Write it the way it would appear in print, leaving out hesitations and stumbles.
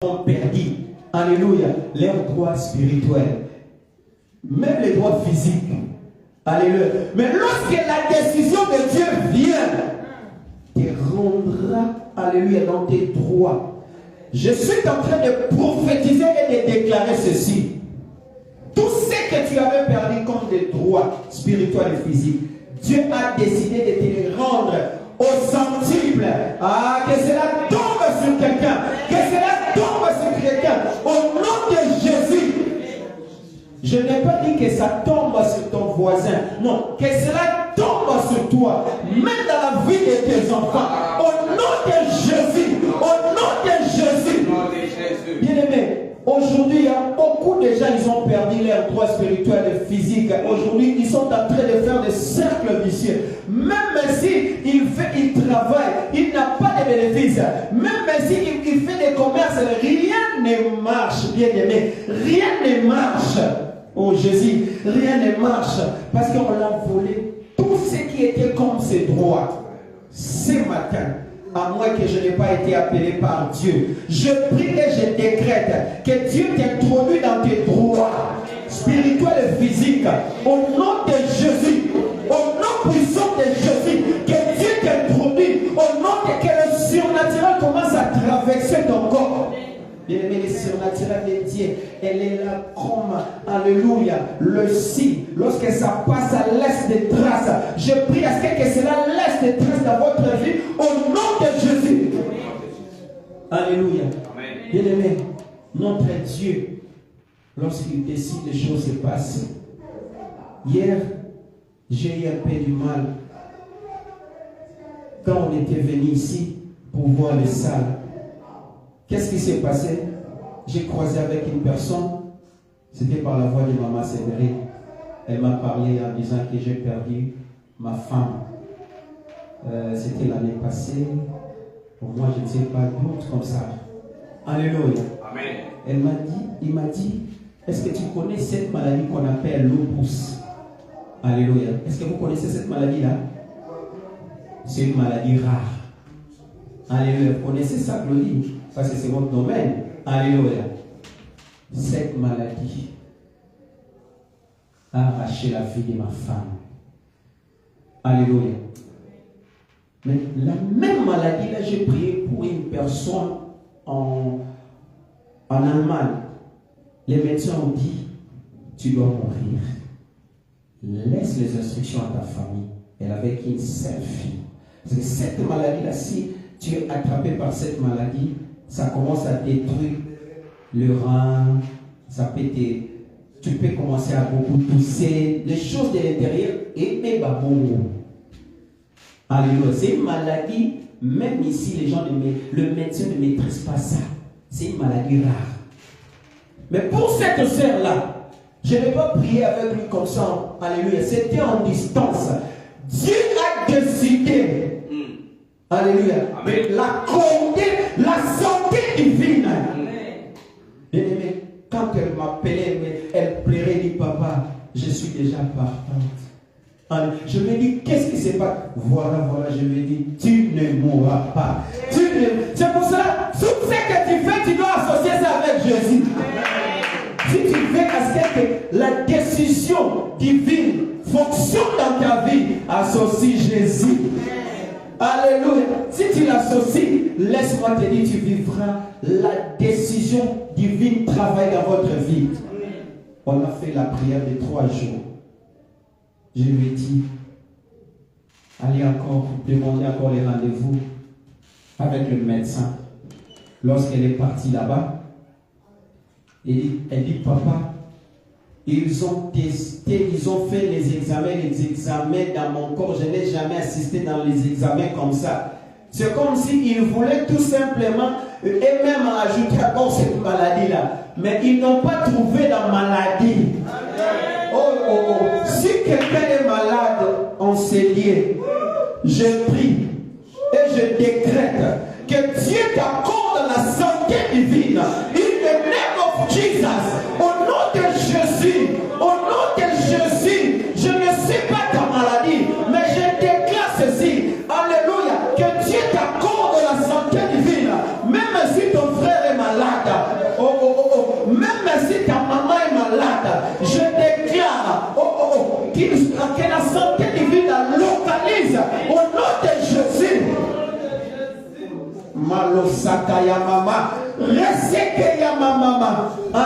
ont perdu, alléluia, leurs droits spirituels, même les droits physiques. Alléluia. Mais lorsque la décision de Dieu vient, te rendra, alléluia, dans tes droits. Je suis en train de prophétiser et de déclarer ceci. Tout ce que tu avais perdu comme des droits spirituels et physiques, Dieu a décidé de te les rendre au centuple. Ah, que cela tombe sur quelqu'un. Que cela tombe sur quelqu'un. Au nom de Jésus. Je n'ai pas dit que ça tombe sur ton voisin. Non, que cela tombe sur toi. Même dans la vie de tes enfants. Au nom de Jésus. Au nom de Jésus. Bien-aimé. Aujourd'hui, il y a beaucoup de gens, ils ont perdu leurs droits spirituels et physiques. Aujourd'hui, ils sont en train de faire des cercles vicieux. Même si il travaille, il n'a pas de bénéfices. Même si il fait des commerces, rien ne marche, bien aimé. Rien ne marche. Oh Jésus, rien ne marche. Parce qu'on l'a volé tout ce qui était comme ses droits. Ce matin, à moins que je n'ai pas été appelé par Dieu, je prie et je décrète que Dieu t'introduit dans tes droits spirituels et physiques. Au nom de Jésus, au nom puissant de Jésus, que Dieu t'introduit, au nom de que le surnaturel commence à traverser ton corps. Bien-aimé, le surnaturel de Dieu, elle est là comme, alléluia, le si. Lorsque ça passe à laisse des traces, je prie à ce que cela laisse des traces dans votre vie, au nom de Jésus. Alléluia. Bien-aimé, notre Dieu, lorsqu'il décide, les choses se passent. Hier, j'ai eu un peu du mal quand on était venu ici pour voir les salles. Qu'est-ce qui s'est passé? J'ai croisé avec une personne, c'était par la voix de maman Sévérine. Elle m'a parlé en disant que j'ai perdu ma femme. C'était l'année passée. Pour moi, je ne sais pas d'autre comme ça. Alléluia. Amen. Il m'a dit, est-ce que tu connais cette maladie qu'on appelle lupus? Alléluia. Est-ce que vous connaissez cette maladie-là? C'est une maladie rare. Alléluia. Vous connaissez ça, Claudie? Parce que c'est votre domaine. Alléluia. Cette maladie a arraché la vie de ma femme. Alléluia. Mais la même maladie, là, j'ai prié pour une personne en Allemagne. Les médecins ont dit, tu dois mourir. Laisse les instructions à ta famille. Elle avait qu'une seule fille. Parce que cette maladie-là, si tu es attrapé par cette maladie, ça commence à détruire le rein, tu peux commencer à beaucoup tousser, les choses de l'intérieur et même bon. Alléluia. C'est une maladie, même ici, les gens, le médecin ne maîtrise pas ça. C'est une maladie rare. Mais pour cette sœur-là, je n'ai pas prié avec lui comme ça. Alléluia. C'était en distance. Dieu a décidé. Alléluia. De l'accorder la santé divine. Bien-aimé, quand elle m'appelait, elle pleurait, dit papa, je suis déjà partante. Je me dis, qu'est-ce qui se passe? Voilà, je me dis, tu ne mourras pas. C'est pour cela, tout ce que tu fais, tu dois associer ça avec Jésus. Si tu veux que la décision divine fonctionne dans ta vie, associe Jésus. Alléluia. Si tu l'associes, laisse-moi te dire, tu vivras la décision divine travaille dans votre vie. On a fait la prière de 3 jours. Je lui ai dit, allez encore, demandez encore les rendez-vous avec le médecin. Lorsqu'elle est partie là-bas, elle dit, papa, ils ont testé, ils ont fait les examens dans mon corps. Je n'ai jamais assisté dans les examens comme ça. C'est comme s'ils voulaient tout simplement et même ajouter à cette maladie-là. Mais ils n'ont pas trouvé la maladie. Si quelqu'un est malade, on s'est lié. Je prie et je décrète que Dieu t'accorde la santé divine. In the name of Jesus. Au nom de Jésus. Au nom de Jésus. Je ne sais pas ta maladie, mais je déclare ceci. Alléluia. Que Dieu t'accorde la santé divine. Même si ton frère est malade. malade, je déclare que la santé divine la localise au nom de Jésus. Malosaka ya mama, reseke ya mama.